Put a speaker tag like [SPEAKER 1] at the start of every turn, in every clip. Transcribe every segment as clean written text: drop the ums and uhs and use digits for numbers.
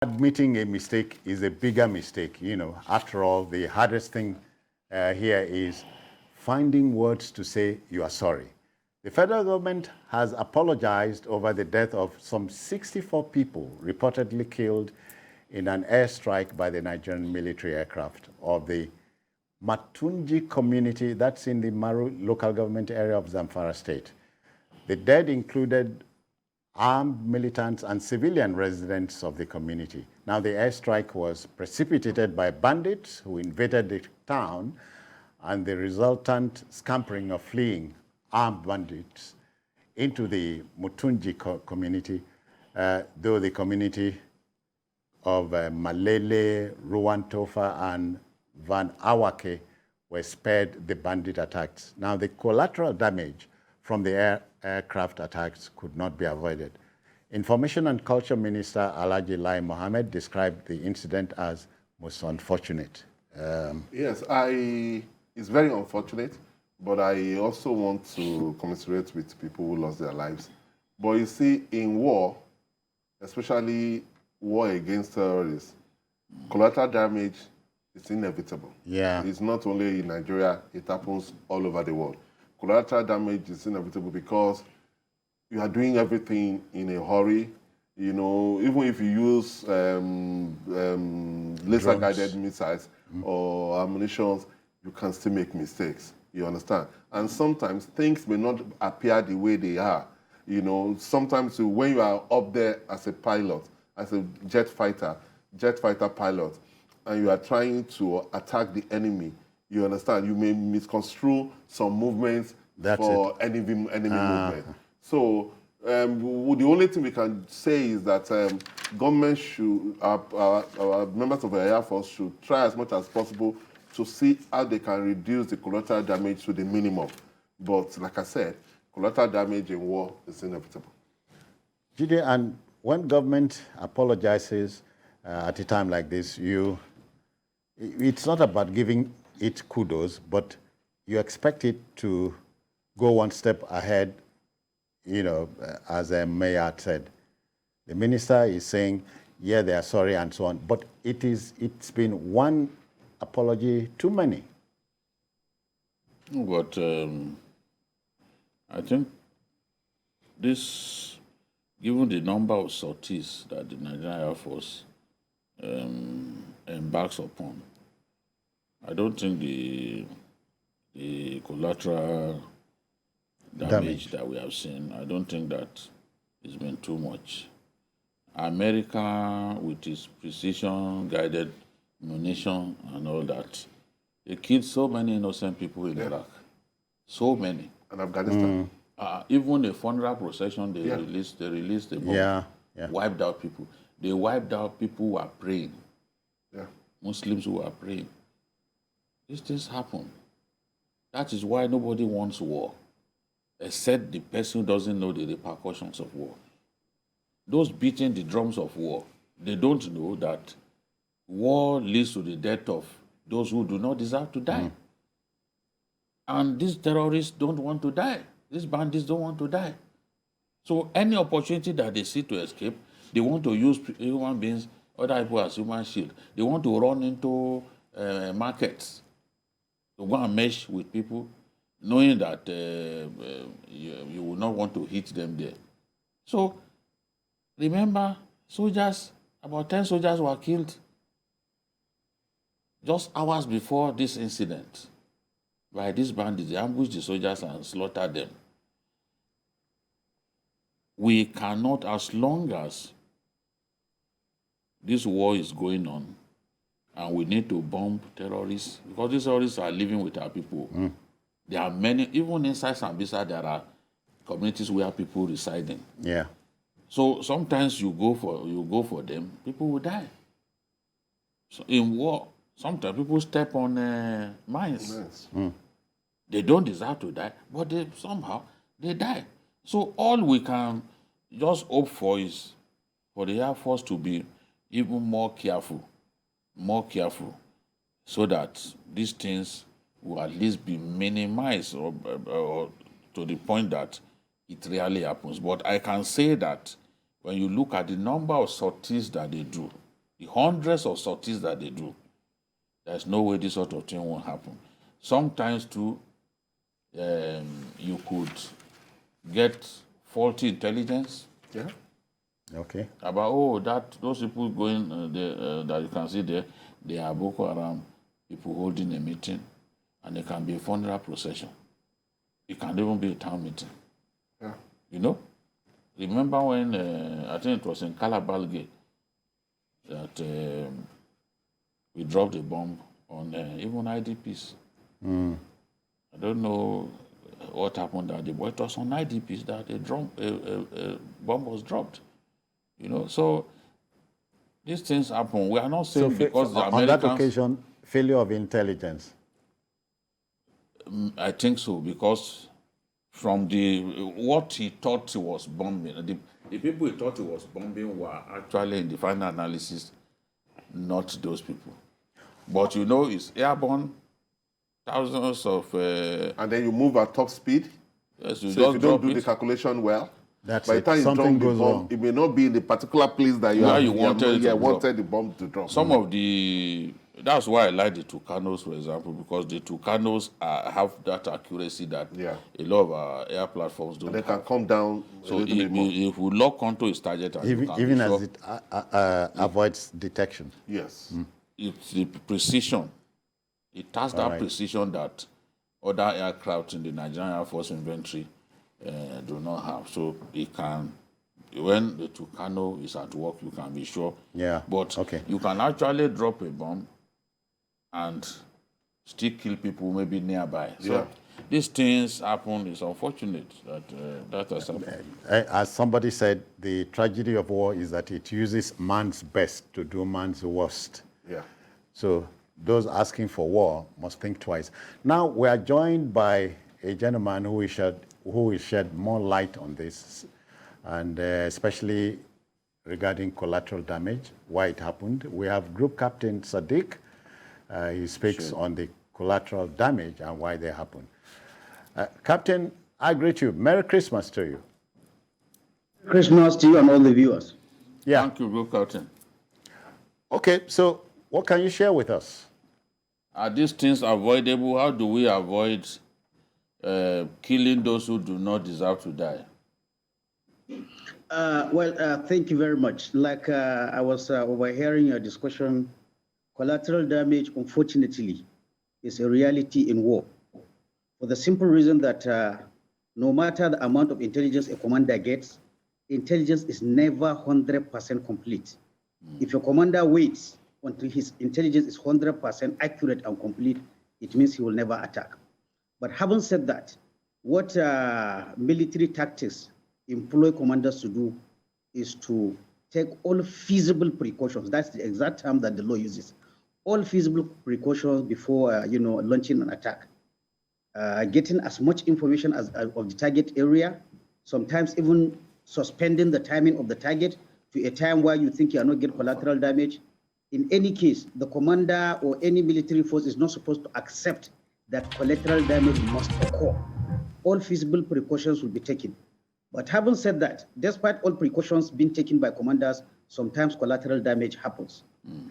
[SPEAKER 1] Admitting a mistake is a bigger mistake. After all, the hardest thing here is finding words to say you are sorry. The federal government has apologized over the death of some 64 people reportedly killed in an airstrike by the Nigerian military aircraft of the Matunji community, that's in the Maru local government area of Zamfara state. The dead included armed militants and civilian residents of the community. Now, the airstrike was precipitated by bandits who invaded the town, and the resultant scampering of fleeing armed bandits into the Mutunji community, though the community of Malele, Ruwantofa, and Van Awake were spared the bandit attacks. Now, the collateral damage from the aircraft attacks could not be avoided. Information and Culture Minister Alhaji Lai Mohammed described the incident as most unfortunate.
[SPEAKER 2] Yes, it's very unfortunate, but I also want to commiserate with people who lost their lives. But you see, in war, especially war against terrorists, collateral damage is inevitable.
[SPEAKER 1] Yeah.
[SPEAKER 2] It's not only in Nigeria, it happens all over the world. Collateral damage is inevitable because you are doing everything in a hurry. Even if you use laser-guided missiles or ammunition, you can still make mistakes. You understand? And sometimes things may not appear the way they are. Sometimes when you are up there as a pilot, as a jet fighter pilot, and you are trying to attack the enemy, you understand, you may misconstrue some movements for enemy movement. So the only thing we can say is that government should, our members of the Air Force should try as much as possible to see how they can reduce the collateral damage to the minimum. But like I said, collateral damage in war is inevitable.
[SPEAKER 1] Jide, and when government apologizes at a time like this, it's not about giving it kudos, but you expect it to go one step ahead, as Mayor said. The minister is saying, yeah, they are sorry and so on, but it's been one apology too many.
[SPEAKER 3] But I think this, given the number of sorties that the Nigerian Air Force embarks upon, I don't think the collateral damage that we have seen, I don't think that it's been too much. America, with its precision-guided munition and all that, they killed so many innocent people in Iraq. So many.
[SPEAKER 2] And Afghanistan.
[SPEAKER 3] Even the funeral procession they released the bomb, wiped out people. They wiped out people who were praying.
[SPEAKER 2] Yeah.
[SPEAKER 3] Muslims who were praying. These things happen. That is why nobody wants war, except the person who doesn't know the repercussions of war. Those beating the drums of war, they don't know that war leads to the death of those who do not deserve to die. And these terrorists don't want to die. These bandits don't want to die. So any opportunity that they see to escape, they want to use human beings, other people as human shield. They want to run into markets to go and mesh with people, knowing that you will not want to hit them there. So remember, soldiers, about 10 soldiers were killed just hours before this incident by these bandits. They ambushed the soldiers and slaughtered them. We cannot, as long as this war is going on, and we need to bomb terrorists, because these terrorists are living with our people. There are many, even inside Sambisa, there are communities where people residing.
[SPEAKER 1] Yeah.
[SPEAKER 3] So sometimes you go for them, people will die. So in war, sometimes people step on mines. They don't deserve to die, but somehow they die. So all we can just hope for is for the Air Force to be even more careful, so that these things will at least be minimized or to the point that it rarely happens. But I can say that when you look at the number of sorties that they do, the hundreds of sorties that they do, there's no way this sort of thing won't happen. Sometimes, too, you could get faulty intelligence.
[SPEAKER 2] Yeah.
[SPEAKER 1] Okay.
[SPEAKER 3] About, those people going that you can see there, they are Boko Haram people holding a meeting, and it can be a funeral procession. It can even be a town meeting.
[SPEAKER 2] Yeah.
[SPEAKER 3] You know? Remember when, I think it was in Calabalge, that we dropped a bomb on even IDPs. I don't know what happened that day, but it was on IDPs that a bomb was dropped. You know, so these things happen. We are not saying because the
[SPEAKER 1] on
[SPEAKER 3] Americans...
[SPEAKER 1] that occasion, failure of intelligence.
[SPEAKER 3] I think so, because from what he thought was bombing, the people he thought he was bombing were actually, in the final analysis, not those people. But you know, it's airborne, thousands of...
[SPEAKER 2] and then you move at top speed.
[SPEAKER 3] Yes, you
[SPEAKER 2] So if you don't
[SPEAKER 3] drop
[SPEAKER 2] do
[SPEAKER 3] it.
[SPEAKER 2] the calculation well,
[SPEAKER 1] That's
[SPEAKER 2] by the
[SPEAKER 1] it.
[SPEAKER 2] time you drop
[SPEAKER 1] Something
[SPEAKER 2] the
[SPEAKER 1] goes
[SPEAKER 2] bomb,
[SPEAKER 1] wrong.
[SPEAKER 2] it may not be in the particular place that you,
[SPEAKER 3] Where
[SPEAKER 2] have,
[SPEAKER 3] you wanted it to
[SPEAKER 2] wanted
[SPEAKER 3] drop.
[SPEAKER 2] the bomb to drop.
[SPEAKER 3] Some of the... That's why I like the Tucanos, for example, because the Tucanos have that accuracy that a lot of our air platforms don't
[SPEAKER 2] And they
[SPEAKER 3] have.
[SPEAKER 2] can come down a
[SPEAKER 3] So
[SPEAKER 2] little bit more.
[SPEAKER 3] if we lock onto its target, and you can be
[SPEAKER 1] Even
[SPEAKER 3] sure,
[SPEAKER 1] as it avoids detection.
[SPEAKER 2] Yes.
[SPEAKER 3] it's the precision. It has that
[SPEAKER 1] right.
[SPEAKER 3] precision that other aircraft in the Nigerian Air Force inventory do not have. So it can, when the Tucano is at work, you can be sure.
[SPEAKER 1] Yeah.
[SPEAKER 3] But
[SPEAKER 1] okay.
[SPEAKER 3] you can actually drop a bomb and still kill people maybe nearby. So these things happen. It's unfortunate that has happened.
[SPEAKER 1] As somebody said, the tragedy of war is that it uses man's best to do man's worst.
[SPEAKER 2] Yeah.
[SPEAKER 1] So those asking for war must think twice. Now we are joined by a gentleman who will shed more light on this, and especially regarding collateral damage, why it happened. We have Group Captain Sadiq. He speaks on the collateral damage and why they happen. Captain, I greet you. Merry Christmas to you.
[SPEAKER 4] Christmas to you and all the viewers.
[SPEAKER 3] Yeah. Thank you, Group Captain.
[SPEAKER 1] Okay, so what can you share with us?
[SPEAKER 3] Are these things avoidable? How do we avoid killing those who do not deserve to die?
[SPEAKER 4] Thank you very much. Like I was overhearing your discussion, collateral damage, unfortunately, is a reality in war. For the simple reason that no matter the amount of intelligence a commander gets, intelligence is never 100% complete. If a commander waits until his intelligence is 100% accurate and complete, it means he will never attack. But having said that, what military tactics employ commanders to do is to take all feasible precautions. That's the exact term that the law uses. All feasible precautions before launching an attack. Getting as much information as of the target area, sometimes even suspending the timing of the target to a time where you think you are not getting collateral damage. In any case, the commander or any military force is not supposed to accept that collateral damage must occur. All feasible precautions will be taken. But having said that, despite all precautions being taken by commanders, sometimes collateral damage happens.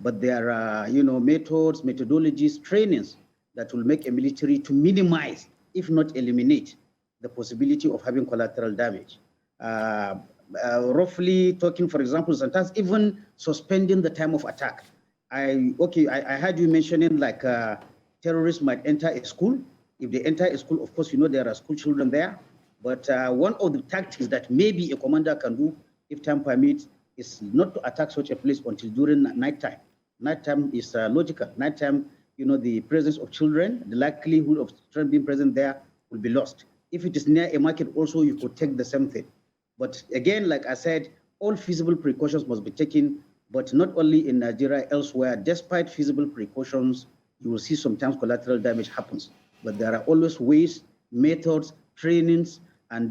[SPEAKER 4] But there are, methods, methodologies, trainings that will make a military to minimize, if not eliminate, the possibility of having collateral damage. Roughly talking, for example, sometimes even suspending the time of attack. I heard you mentioning like terrorists might enter a school. If they enter a school, of course, there are school children there. But one of the tactics that maybe a commander can do, if time permits, is not to attack such a place until during nighttime. Nighttime is logical. Nighttime, the presence of children, the likelihood of children being present there will be lost. If it is near a market also, you could take the same thing. But again, like I said, all feasible precautions must be taken, but not only in Nigeria, elsewhere. Despite feasible precautions, you will see sometimes collateral damage happens. But there are always ways, methods, trainings, and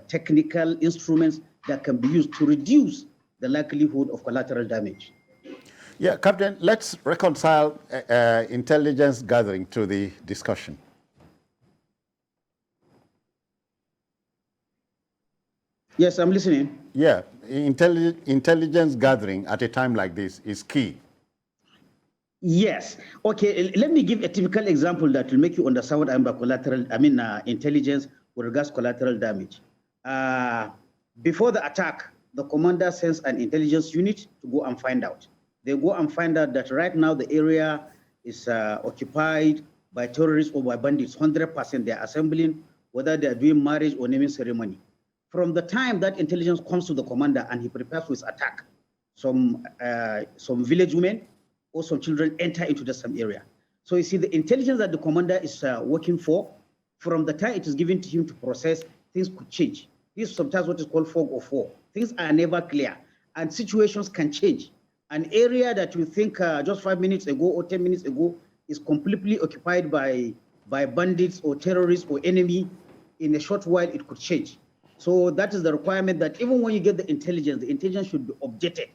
[SPEAKER 4] technical instruments that can be used to reduce the likelihood of collateral damage.
[SPEAKER 1] Yeah, Captain, let's reconcile intelligence gathering to the discussion.
[SPEAKER 4] Yes, I'm listening.
[SPEAKER 1] Yeah, intelligence gathering at a time like this is key.
[SPEAKER 4] Yes. Okay. Let me give a typical example that will make you understand what I'm by intelligence with regards to collateral damage. Before the attack, the commander sends an intelligence unit to go and find out. They go and find out that right now the area is occupied by terrorists or by bandits. 100% they are assembling, whether they are doing marriage or naming ceremony. From the time that intelligence comes to the commander and he prepares for his attack, some village women or some children enter into the same area. So you see the intelligence that the commander is working for, from the time it is given to him to process, things could change. This is sometimes what is called fog of war. Things are never clear and situations can change. An area that you think just 5 minutes ago or 10 minutes ago is completely occupied by bandits or terrorists or enemy, in a short while it could change. So that is the requirement that even when you get the intelligence should be updated,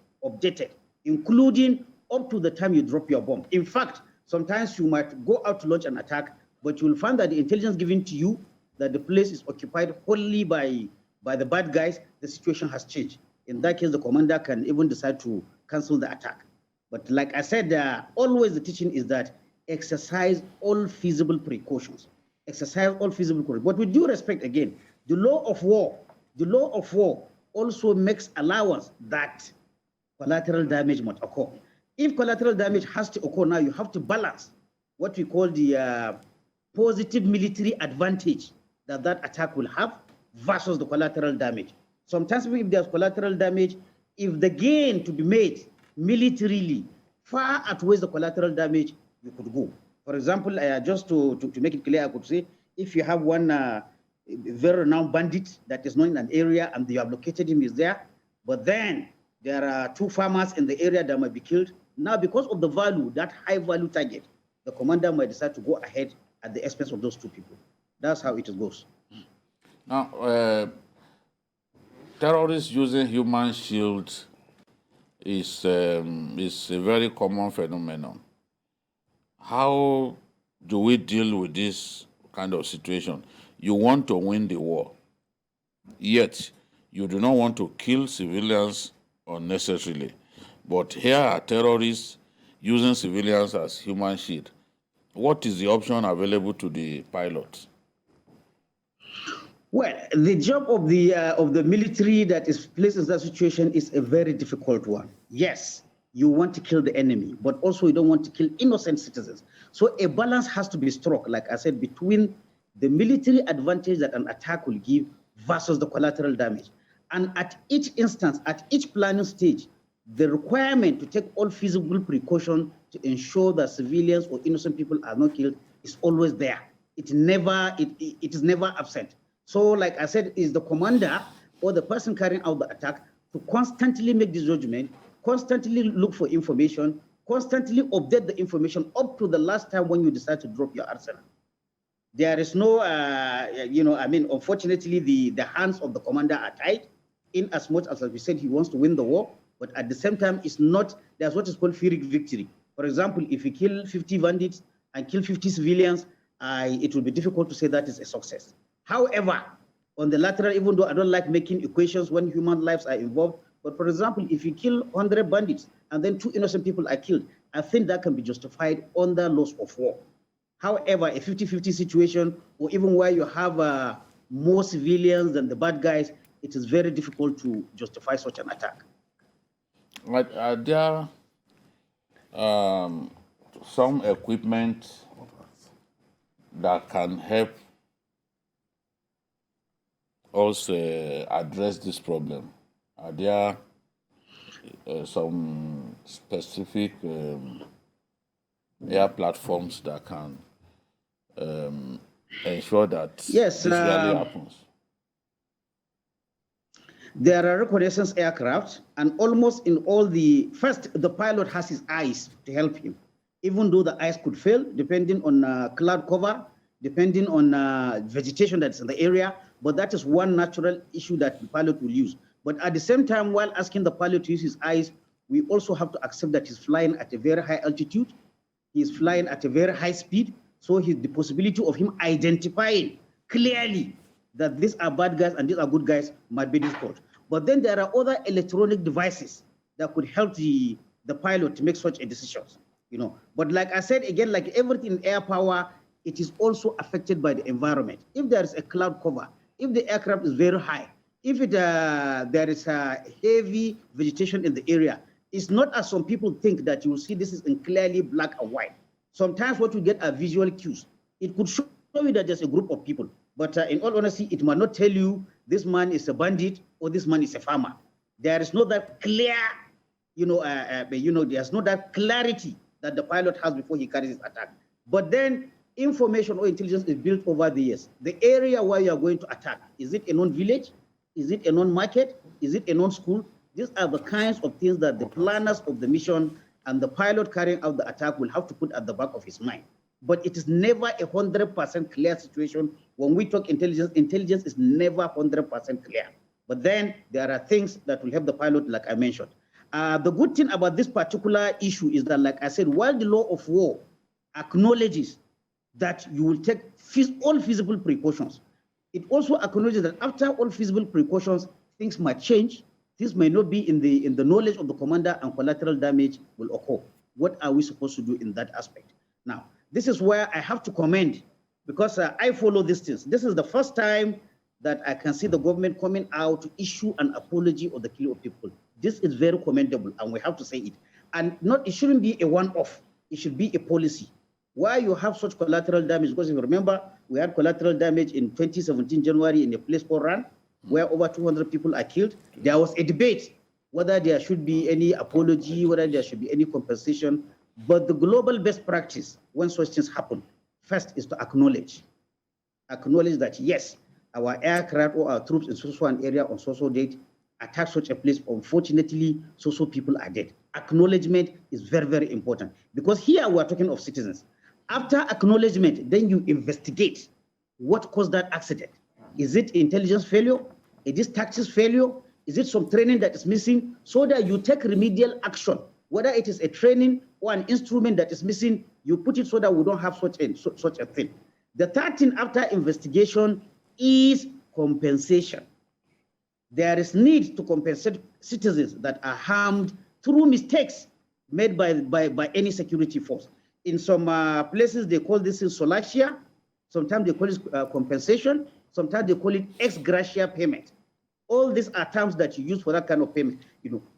[SPEAKER 4] including up to the time you drop your bomb. In fact, sometimes you might go out to launch an attack, but you will find that the intelligence given to you that the place is occupied wholly by the bad guys, the situation has changed. In that case, the commander can even decide to cancel the attack. But like I said, always the teaching is that exercise all feasible precautions. Exercise all feasible precautions. But with due respect, again, the law of war also makes allowance that collateral damage might occur. If collateral damage has to occur now, you have to balance what we call the positive military advantage that attack will have versus the collateral damage. Sometimes if there's collateral damage, if the gain to be made militarily far outweighs the collateral damage, you could go. For example, just to make it clear, I could say, if you have one very renowned bandit that is known in an area and you have located him is there, but then there are 2 farmers in the area that might be killed. Now, because of the value, that high value target, the commander might decide to go ahead at the expense of those 2 people. That's how it goes.
[SPEAKER 3] Now, terrorists using human shields is a very common phenomenon. How do we deal with this kind of situation? You want to win the war, yet you do not want to kill civilians unnecessarily. But here are terrorists using civilians as human shield. What is the option available to the pilots?
[SPEAKER 4] Well, the job of the military that is placed in that situation is a very difficult one. Yes, you want to kill the enemy, but also you don't want to kill innocent citizens. So a balance has to be struck, like I said, between the military advantage that an attack will give versus the collateral damage. And at each instance, at each planning stage, the requirement to take all feasible precautions to ensure that civilians or innocent people are not killed is always there. It is never absent. So, like I said, is the commander or the person carrying out the attack to constantly make this judgment, constantly look for information, constantly update the information up to the last time when you decide to drop your arsenal. There is no, unfortunately, the hands of the commander are tied, in as much as we said he wants to win the war, but at the same time, it's not, there's what is called Pyrrhic victory. For example, if you kill 50 bandits and kill 50 civilians, it will be difficult to say that is a success. However, on the lateral, even though I don't like making equations when human lives are involved, but for example, if you kill 100 bandits and then 2 innocent people are killed, I think that can be justified under laws of war. However, a 50-50 situation, or even where you have more civilians than the bad guys, it is very difficult to justify such an attack.
[SPEAKER 3] Are there some equipment that can help us address this problem? Are there some specific air platforms that can ensure that this really happens?
[SPEAKER 4] There are reconnaissance aircraft, and almost in all the pilot has his eyes to help him, even though the eyes could fail, depending on cloud cover, depending on vegetation that's in the area. But that is one natural issue that the pilot will use. But at the same time, while asking the pilot to use his eyes, we also have to accept that he's flying at a very high altitude. He's flying at a very high speed. So the possibility of him identifying clearly that these are bad guys and these are good guys might be difficult. But then there are other electronic devices that could help the pilot to make such a decision, But like I said, again, like everything in air power, it is also affected by the environment. If there is a cloud cover, if the aircraft is very high, if there is a heavy vegetation in the area, it's not as some people think that you will see this is in clearly black and white. Sometimes what you get are visual cues. It could show you that there's a group of people, but in all honesty, it might not tell you this man is a bandit or this man is a farmer. There is not that clear, there's not that clarity that the pilot has before he carries his attack. But then information or intelligence is built over the years. The area where you are going to attack, is it a known village? Is it a known market? Is it a known school? These are the kinds of things that the planners of the mission and the pilot carrying out the attack will have to put at the back of his mind. But it is never 100% clear situation. When we talk intelligence, intelligence is never 100% clear. But then there are things that will help the pilot, like I mentioned. The good thing about this particular issue is that, like I said, while the law of war acknowledges that you will take all feasible precautions, it also acknowledges that after all feasible precautions, things might change. This may not be in the knowledge of the commander, and collateral damage will occur. What are we supposed to do in that aspect? Now, this is where I have to commend, because I follow these things. This is the first time that I can see the government coming out to issue an apology of the killing of people. This is very commendable, and we have to say it. And it shouldn't be a one-off. It should be a policy. Why you have such collateral damage? Because if you remember, we had collateral damage in 2017 January in a place called Ran, where over 200 people are killed. There was a debate whether there should be any apology, whether there should be any compensation. But the global best practice when such things happen, first is to acknowledge that yes, our aircraft or our troops in so an area on so date attack such a place. Unfortunately, so people are dead. Acknowledgement is very, very important, because here we are talking of citizens. After acknowledgement, then you investigate what caused that accident. Is it intelligence failure? Is it tactics failure? Is it some training that is missing? So that you take remedial action, whether it is a training or an instrument that is missing, you put it so that we don't have such a thing. The third thing after investigation is compensation. There is need to compensate citizens that are harmed through mistakes made by any security force. In some places, they call this solatia. Sometimes they call it compensation. Sometimes they call it ex gratia payment. All these are terms that you use for that kind of payment.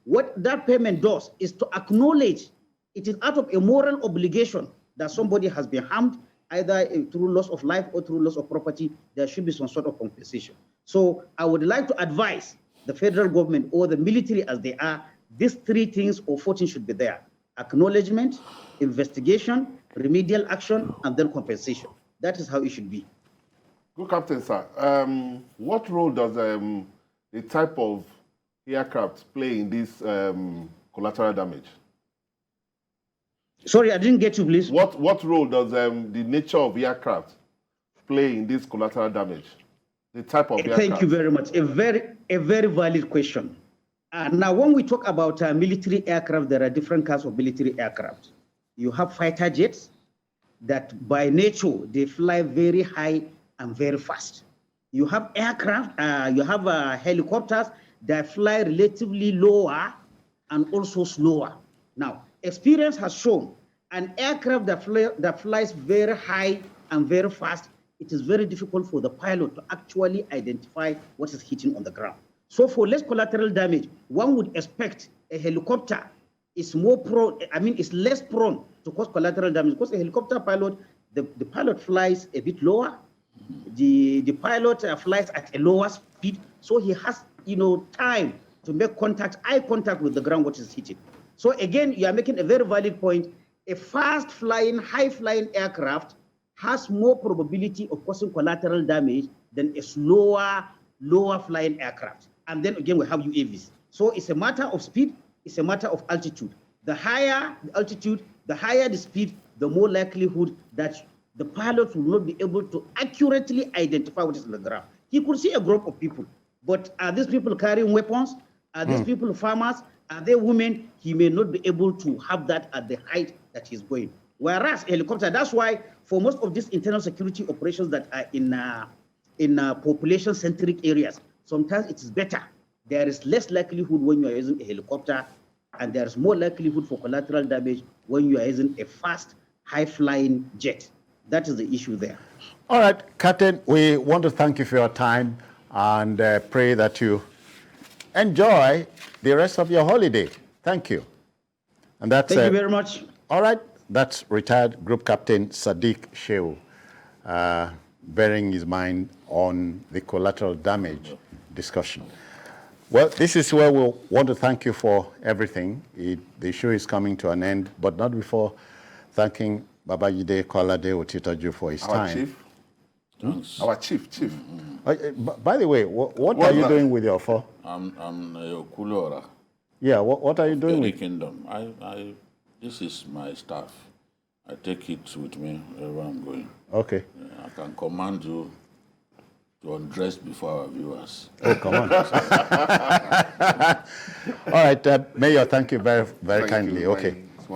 [SPEAKER 4] What that payment does is to acknowledge it is out of a moral obligation that somebody has been harmed, either through loss of life or through loss of property. There should be some sort of compensation. So I would like to advise the federal government or the military, as they are, these three things or 14 should be there: acknowledgement, investigation, remedial action, and then compensation. That is how it should be.
[SPEAKER 2] Good, Captain, sir. What role does the type of aircraft play in this collateral damage?
[SPEAKER 4] Sorry, I didn't get you, please.
[SPEAKER 2] What role does the nature of aircraft play in this collateral damage? The type of aircraft.
[SPEAKER 4] Thank you very much. A very valid question. Now, when we talk about military aircraft, there are different kinds of military aircraft. You have fighter jets that by nature, they fly very high and very fast. You have aircraft, you have helicopters that fly relatively lower and also slower. Now, experience has shown an aircraft that flies very high and very fast, it is very difficult for the pilot to actually identify what is hitting on the ground. So for less collateral damage, one would expect a helicopter is more prone, is less prone to cause collateral damage, because a helicopter pilot, the pilot flies a bit lower, the pilot flies at a lower speed, so he has time to make eye contact with the ground, what is hitting. So again, you are making a very valid point. A fast flying, high flying aircraft has more probability of causing collateral damage than a slower, lower flying aircraft. And then again, we have UAVs. So it's a matter of speed, it's a matter of altitude. The higher the altitude, the higher the speed, the more likelihood that the pilot will not be able to accurately identify what is on the ground. He could see a group of people, but are these people carrying weapons? Are these people farmers? Are they women? He may not be able to have that at the height that he's going. Whereas a helicopter, that's why for most of these internal security operations that are in population-centric areas, sometimes it is better there is less likelihood when you are using a helicopter, and there is more likelihood for collateral damage when you are using a fast, high-flying jet. That is the issue there.
[SPEAKER 1] All right, Captain, we want to thank you for your time and pray that you enjoy the rest of your holiday. Thank you. And that's
[SPEAKER 4] Thank you very much.
[SPEAKER 1] All right, that's retired Group Captain Sadiq Shehu, bearing his mind on the collateral damage discussion. Well, this is where we'll want to thank you for everything. The show is coming to an end, but not before thanking Babajide Kolade Otitaju for his
[SPEAKER 2] Our
[SPEAKER 1] time.
[SPEAKER 2] chief.
[SPEAKER 3] Thanks.
[SPEAKER 2] Our chief.
[SPEAKER 1] By the way, what are you doing with your phone?
[SPEAKER 3] I'm Kulora.
[SPEAKER 1] Yeah, what are you doing
[SPEAKER 3] Any
[SPEAKER 1] with?
[SPEAKER 3] kingdom. This is my staff. I take it with me wherever I'm going.
[SPEAKER 1] Okay.
[SPEAKER 3] I can command you to undress before our viewers.
[SPEAKER 1] Oh, come on. All right, Mayor, thank you very, very
[SPEAKER 2] Thank
[SPEAKER 1] kindly.
[SPEAKER 2] you.
[SPEAKER 1] Okay.
[SPEAKER 2] Bye.